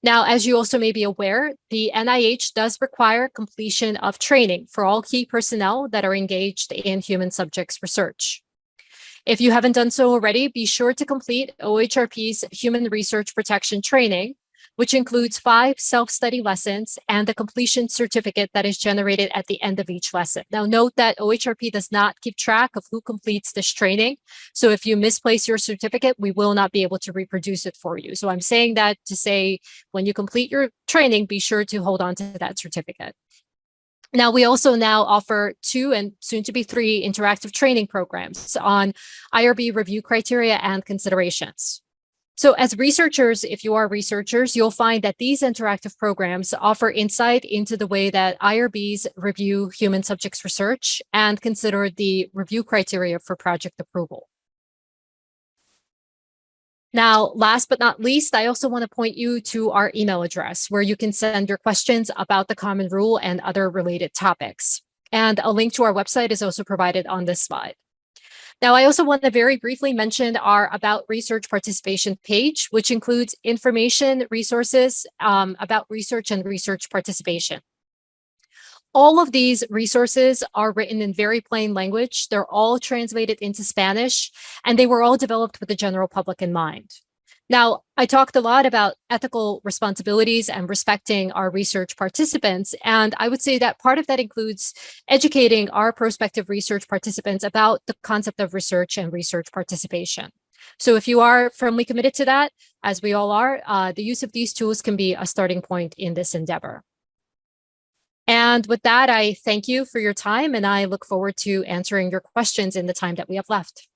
Now, as you also may be aware, the NIH does require completion of training for all key personnel that are engaged in human subjects research. If you haven't done so already, be sure to complete OHRP's Human Research Protection Training, which includes 5 self-study lessons and the completion certificate that is generated at the end of each lesson. Now, note that OHRP does not keep track of who completes this training. So if you misplace your certificate, we will not be able to reproduce it for you. So I'm saying that to say when you complete your training, be sure to hold on to that certificate. Now, we also now offer 2 and soon to be 3 interactive training programs on IRB review criteria and considerations. So as researchers, if you are researchers, you'll find that these interactive programs offer insight into the way that IRBs review human subjects research and consider the review criteria for project approval. Now, last but not least, I also want to point you to our email address where you can send your questions about the Common Rule and other related topics. And a link to our website is also provided on this slide. Now, I also want to very briefly mention our About Research Participation page, which includes information, resources about research and research participation. All of these resources are written in very plain language. They're all translated into Spanish, and they were all developed with the general public in mind. Now, I talked a lot about ethical responsibilities and respecting our research participants, and I would say that part of that includes educating our prospective research participants about the concept of research and research participation. So if you are firmly committed to that, as we all are, the use of these tools can be a starting point in this endeavor. And with that, I thank you for your time, and I look forward to answering your questions in the time that we have left.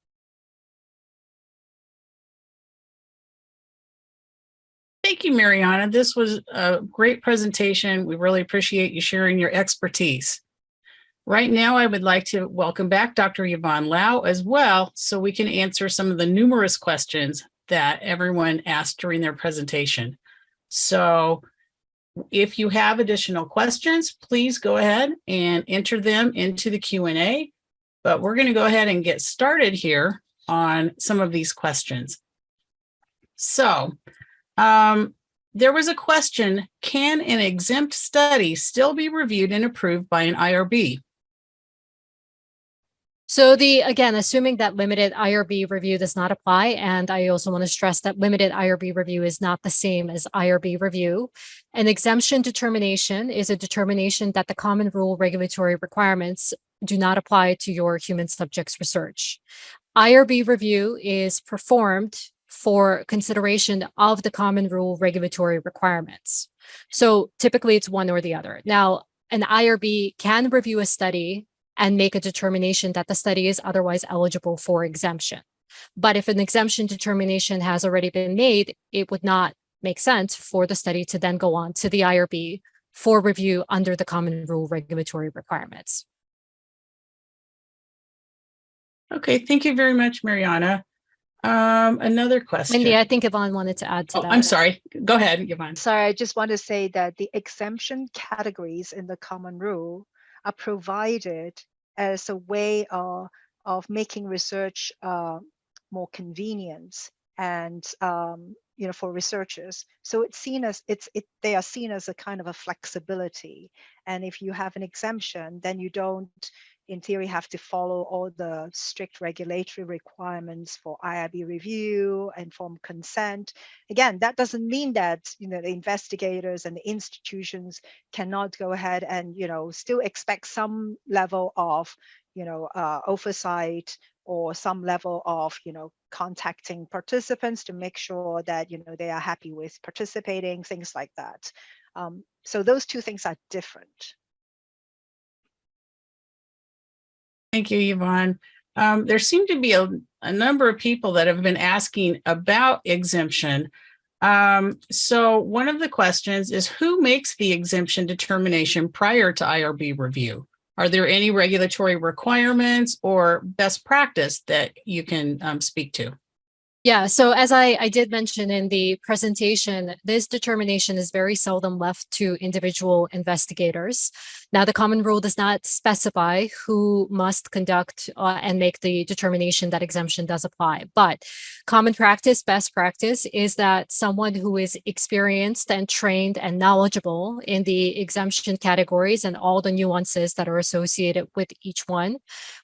Thank you, Mariana. This was a great presentation. We really appreciate you sharing your expertise. Right now, I would like to welcome back Dr. Yvonne Lau as well, so we can answer some of the numerous questions that everyone asked during their presentation. So if you have additional questions, please go ahead and enter them into the Q&A, but we're going to go ahead and get started here on some of these questions. So there was a question, can an exempt study still be reviewed and approved by an IRB? So again, assuming that limited IRB review does not apply, and I also want to stress that limited IRB review is not the same as IRB review. An exemption determination is a determination that the common rule regulatory requirements do not apply to your human subjects research. IRB review is performed for consideration of the common rule regulatory requirements. So typically it's one or the other. Now, an IRB can review a study and make a determination that the study is otherwise eligible for exemption. But if an exemption determination has already been made, it would not make sense for the study to then go on to the IRB for review under the common rule regulatory requirements. Okay, thank you very much, Mariana. Another question. Wendy, I think Yvonne wanted to add to that. I'm sorry. Go ahead, Yvonne. Sorry, I just want to say that the exemption categories in the common rule are provided as a way of making research more convenient and for researchers. So it's seen as they are seen as a kind of a flexibility. And if you have an exemption, then you don't, in theory, have to follow all the strict regulatory requirements for IRB review, informed consent. Again, that doesn't mean that the investigators and the institutions cannot go ahead and still expect some level of oversight or some level of contacting participants to make sure that they are happy with participating, things like that. So those two things are different. Thank you, Yvonne. There seem to be a number of people that have been asking about exemption. So one of the questions is, who makes the exemption determination prior to IRB review? Are there any regulatory requirements or best practice that you can speak to? Yeah, so as I did mention in the presentation, this determination is very seldom left to individual investigators. Now, the common rule does not specify who must conduct and make the determination that exemption does apply. But common practice, best practice is that someone who is experienced and trained and knowledgeable in the exemption categories and all the nuances that are associated with each one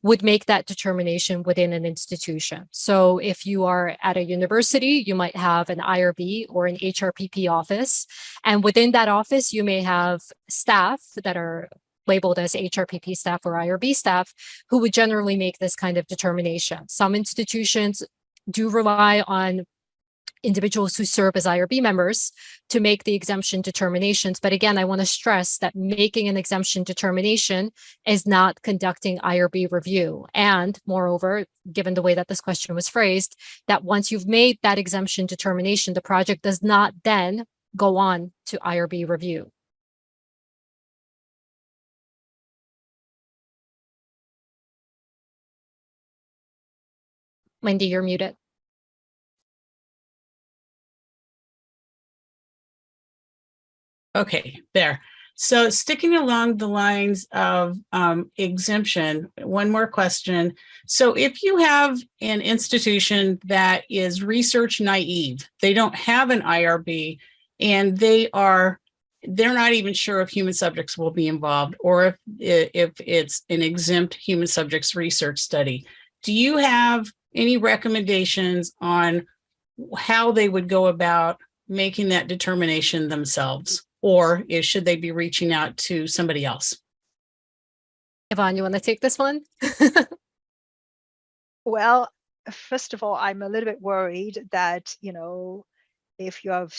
would make that determination within an institution. So if you are at a university, you might have an IRB or an HRPP office. And within that office, you may have staff that are labeled as HRPP staff or IRB staff who would generally make this kind of determination. Some institutions do rely on individuals who serve as IRB members to make the exemption determinations. But again, I want to stress that making an exemption determination is not conducting IRB review. And moreover, given the way that this question was phrased, that once you've made that exemption determination, the project does not then go on to IRB review. Wendy, you're muted. Okay, there. So sticking along the lines of exemption, one more question. So if you have an institution that is research naive, they don't have an IRB, and they're not even sure if human subjects will be involved, or if it's an exempt human subjects research study, do you have any recommendations on how they would go about making that determination themselves? Or should they be reaching out to somebody else? Yvonne, you want to take this one? Well, first of all, I'm a little bit worried that, if you have,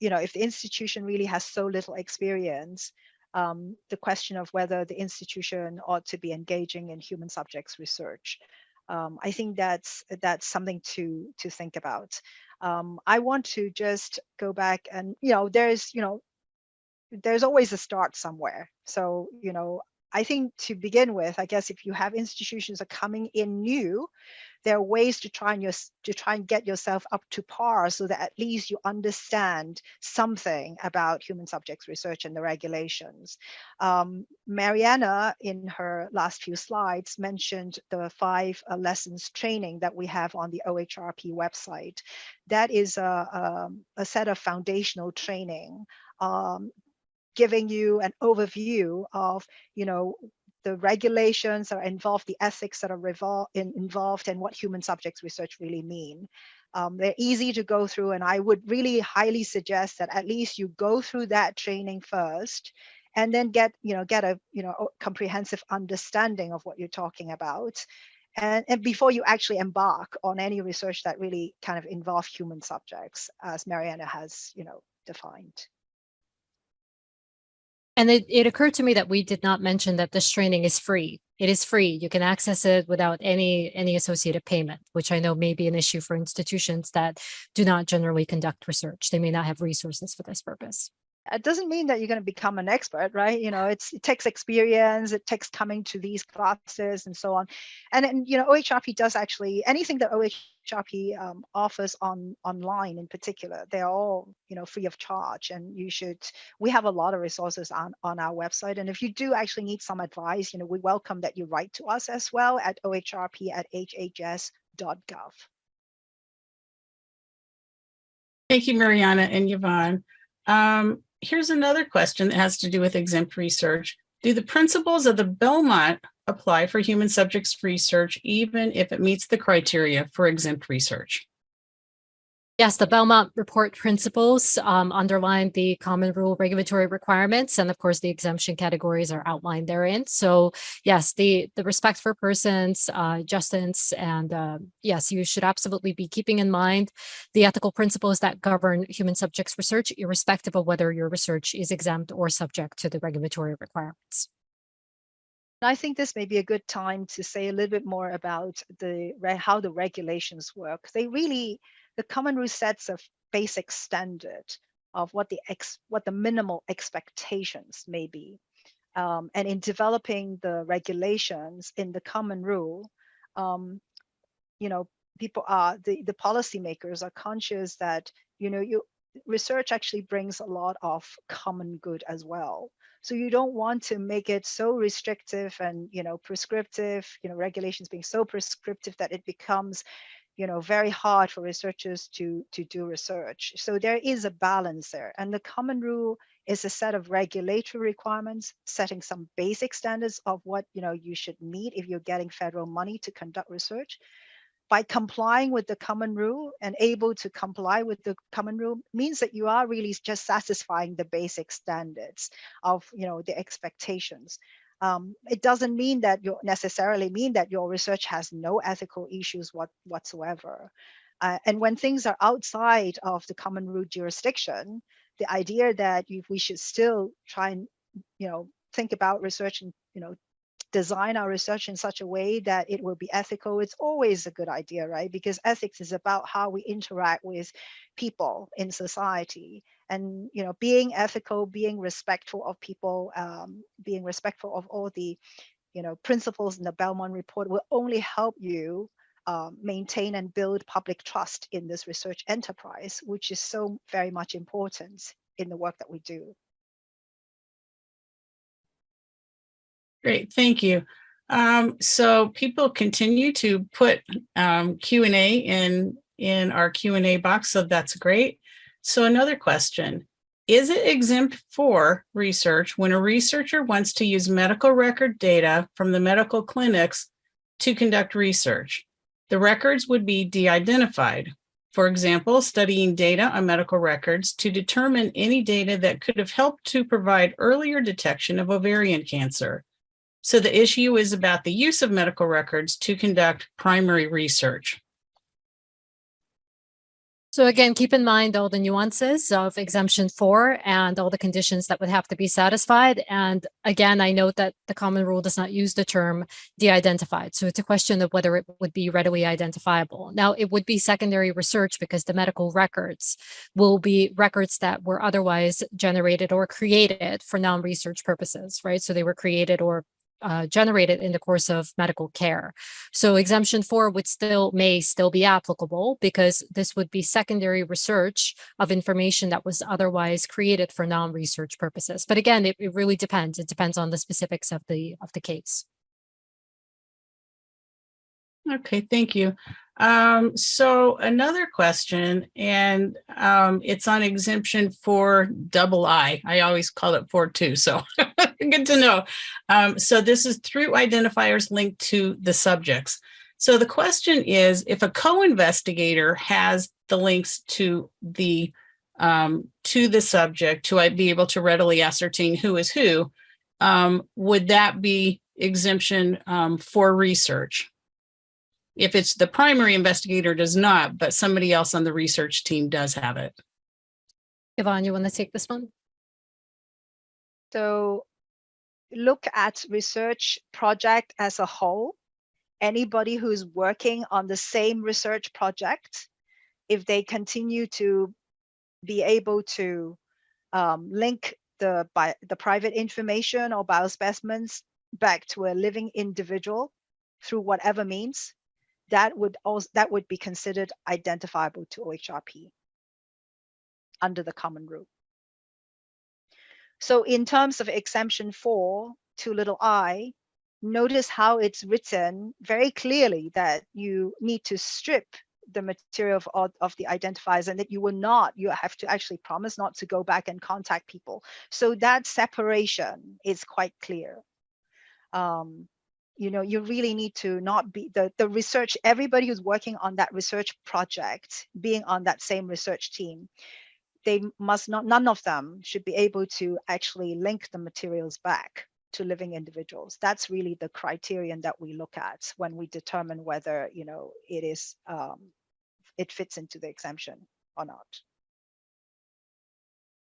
if the institution really has so little experience, the question of whether the institution ought to be engaging in human subjects research. I think that's something to think about. I want to just go back and, there's always a start somewhere. So, I think to begin with, I guess if you have institutions that are coming in new, there are ways to try and get yourself up to par so that at least you understand something about human subjects research and the regulations. Mariana, in her last few slides, mentioned the 5 lessons training that we have on the OHRP website. That is a set of foundational training, giving you an overview of, the regulations that are involved, the ethics that are involved, and what human subjects research really mean. They're easy to go through, and I would really highly suggest that at least you go through that training first, and then get a comprehensive understanding of what you're talking about, and before you actually embark on any research that really kind of involve human subjects, as Mariana has defined. And it occurred to me that we did not mention that this training is free. It is free. You can access it without any associated payment, which I know may be an issue for institutions that do not generally conduct research. They may not have resources for this purpose. It doesn't mean that you're going to become an expert, right? It takes experience, it takes coming to these classes and so on. And then, OHRP does actually, anything that OHRP offers online in particular, they're all, free of charge. And we have a lot of resources on our website. And if you do actually need some advice, we welcome that you write to us as well at ohrp@hhs.gov. Thank you, Mariana and Yvonne. Here's another question that has to do with exempt research. Do the principles of the Belmont apply for human subjects research, even if it meets the criteria for exempt research? Yes, the Belmont Report principles underline the common rule regulatory requirements, and of course the exemption categories are outlined therein. So yes, the respect for persons, justice, and yes, you should absolutely be keeping in mind the ethical principles that govern human subjects research, irrespective of whether your research is exempt or subject to the regulatory requirements. I think this may be a good time to say a little bit more about how the regulations work. The common rule sets a basic standard of what the minimal expectations may be. And in developing the regulations in the common rule, people the policymakers are conscious that research actually brings a lot of common good as well. So you don't want to make it so restrictive and prescriptive, regulations being so prescriptive that it becomes very hard for researchers to do research. So there is a balance there. And the common rule is a set of regulatory requirements, setting some basic standards of what you should meet if you're getting federal money to conduct research. By complying with the common rule and able to comply with the common rule means that you are really just satisfying the basic standards of the expectations. It doesn't mean that necessarily mean that your research has no ethical issues whatsoever. And when things are outside of the common rule jurisdiction, the idea that we should still try and think about research and design our research in such a way that it will be ethical, it's always a good idea, right? Because ethics is about how we interact with people in society, and being ethical, being respectful of people, being respectful of all the principles in the Belmont Report will only help you maintain and build public trust in this research enterprise, which is so very much important in the work that we do. Great, thank you. So people continue to put Q&A in our Q&A box, so that's great. So another question, is it exempt for research when a researcher wants to use medical record data from the medical clinics to conduct research? The records would be de-identified. For example, studying data on medical records to determine any data that could have helped to provide earlier detection of ovarian cancer. So the issue is about the use of medical records to conduct primary research. So again, keep in mind all the nuances of exemption 4 and all the conditions that would have to be satisfied. And again, I note that the common rule does not use the term de-identified. So it's a question of whether it would be readily identifiable. Now, it would be secondary research because the medical records will be records that were otherwise generated or created for non-research purposes, right? So they were created or generated in the course of medical care. So exemption 4 may still be applicable because this would be secondary research of information that was otherwise created for non-research purposes. But again, it really depends. It depends on the specifics of the case. Okay, thank you. So another question, and it's on exemption for II. I always call it 4.2, so good to know. So this is through identifiers linked to the subjects. So the question is, if a co-investigator has the links to the subject to be able to readily ascertain who is who, would that be exemption for research? If it's the primary investigator does not, but somebody else on the research team does have it. Yvonne, you want to take this one? So look at research project as a whole. Anybody who's working on the same research project, if they continue to be able to link the private information or biospecimens back to a living individual through whatever means, that would be considered identifiable to OHRP under the common rule. So in terms of exemption 4 to I, notice how it's written very clearly that you need to strip the material of the identifiers, and that you have to actually promise not to go back and contact people. So that separation is quite clear. You really need to not be the research, everybody who's working on that research project, being on that same research team, they must not, none of them should be able to actually link the materials back to living individuals. That's really the criterion that we look at when we determine whether, it fits into the exemption or not.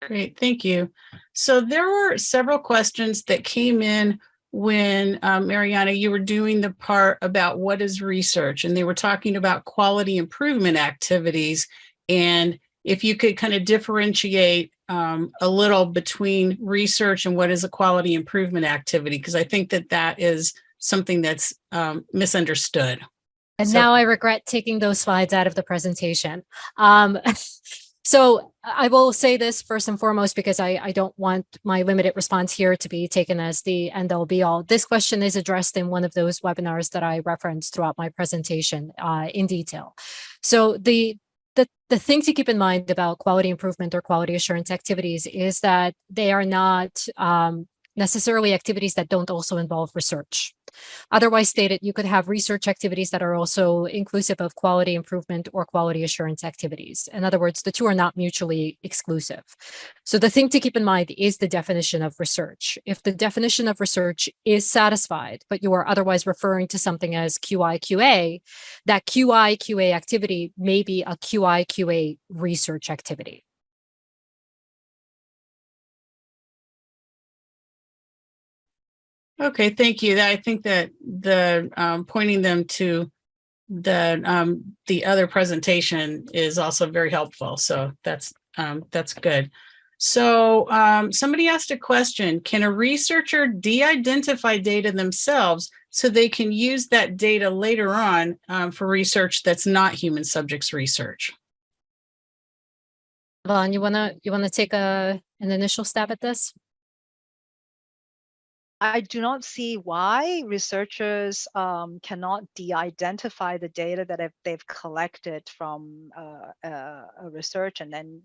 Great, thank you. So there were several questions that came in when, Mariana, you were doing the part about what is research, and they were talking about quality improvement activities. And if you could kind of differentiate a little between research and what is a quality improvement activity, because I think that is something that's misunderstood. And now I regret taking those slides out of the presentation. So I will say this first and foremost, because I don't want my limited response here to be taken as the end all be all. This question is addressed in one of those webinars that I referenced throughout my presentation in detail. So the thing to keep in mind about quality improvement or quality assurance activities is that they are not necessarily activities that don't also involve research. Otherwise stated, you could have research activities that are also inclusive of quality improvement or quality assurance activities. In other words, the two are not mutually exclusive. So the thing to keep in mind is the definition of research. If the definition of research is satisfied, but you are otherwise referring to something as QI/QA, that QI/QA activity may be a QI/QA research activity. Okay, thank you. I think that the pointing them to the other presentation is also very helpful. So that's good. So somebody asked a question: can a researcher de-identify data themselves so they can use that data later on for research that's not human subjects research? Vaughn, you wanna take an initial stab at this? I do not see why researchers cannot de-identify the data that they've collected from a research, and then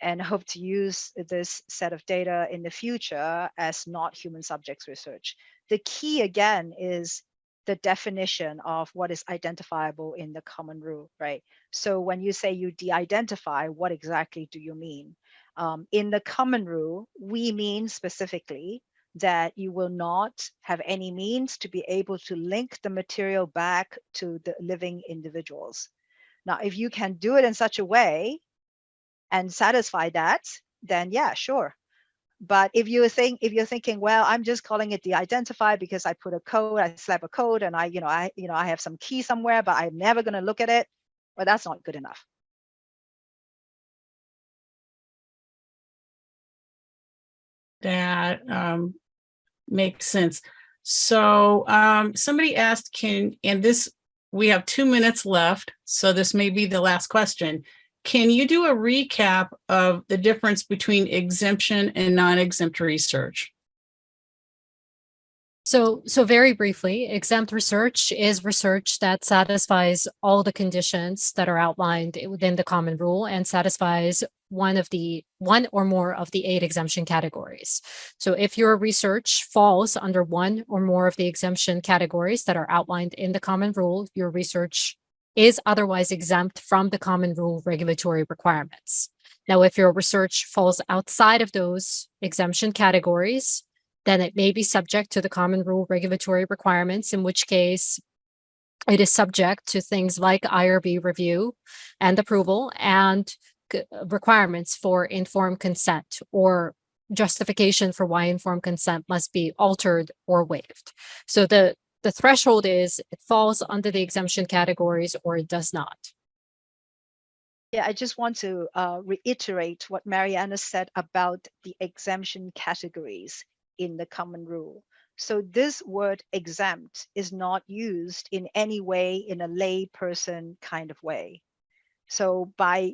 and hope to use this set of data in the future as not human subjects research. The key again is the definition of what is identifiable in the common rule, right? So when you say you de-identify, what exactly do you mean? In the common rule, we mean specifically that you will not have any means to be able to link the material back to the living individuals. Now, if you can do it in such a way and satisfy that, then yeah, sure. But if you're thinking, well, I'm just calling it de-identify because I put a code, I slap a code, and I have some key somewhere, but I'm never going to look at it, well, that's not good enough. That Makes sense. So somebody asked, we have 2 minutes left, so this may be the last question. Can you do a recap of the difference between exemption and non-exempt research? So very briefly, exempt research is research that satisfies all the conditions that are outlined within the common rule and satisfies one or more of the 8 exemption categories. So if your research falls under one or more of the exemption categories that are outlined in the common rule, your research is otherwise exempt from the common rule regulatory requirements. Now, if your research falls outside of those exemption categories, then it may be subject to the common rule regulatory requirements, in which case it is subject to things like IRB review and approval and requirements for informed consent or justification for why informed consent must be altered or waived. So the threshold is it falls under the exemption categories or it does not. Yeah, I just want to reiterate what Mariana said about the exemption categories in the common rule. So this word exempt is not used in any way in a lay person kind of way. So by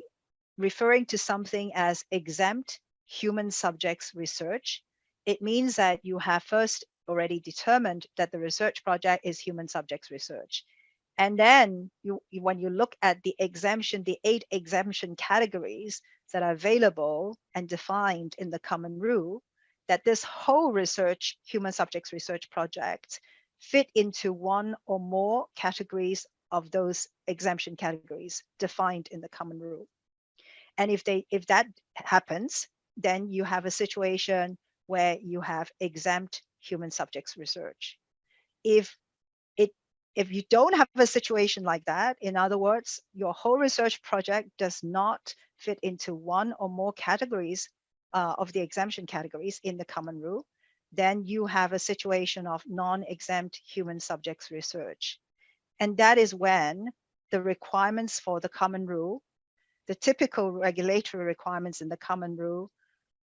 referring to something as exempt human subjects research, it means that you have first already determined that the research project is human subjects research. And then when you look at the exemption, the 8 exemption categories that are available and defined in the common rule, that this whole research, human subjects research project fit into one or more categories of those exemption categories defined in the common rule. And if that happens, then you have a situation where you have exempt human subjects research. If you don't have a situation like that, in other words, your whole research project does not fit into one or more categories of the exemption categories in the common rule, then you have a situation of non-exempt human subjects research. And that is when the requirements for the common rule, the typical regulatory requirements in the common rule,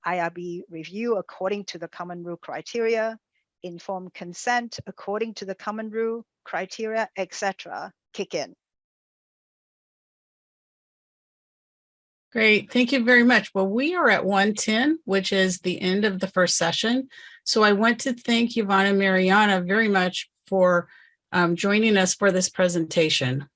IRB review according to the common rule criteria, informed consent according to the common rule criteria, etc., kick in. Great. Thank you very much. Well, we are at 1:10, which is the end of the first session. So I want to thank Yvonne and Mariana very much for joining us for this presentation.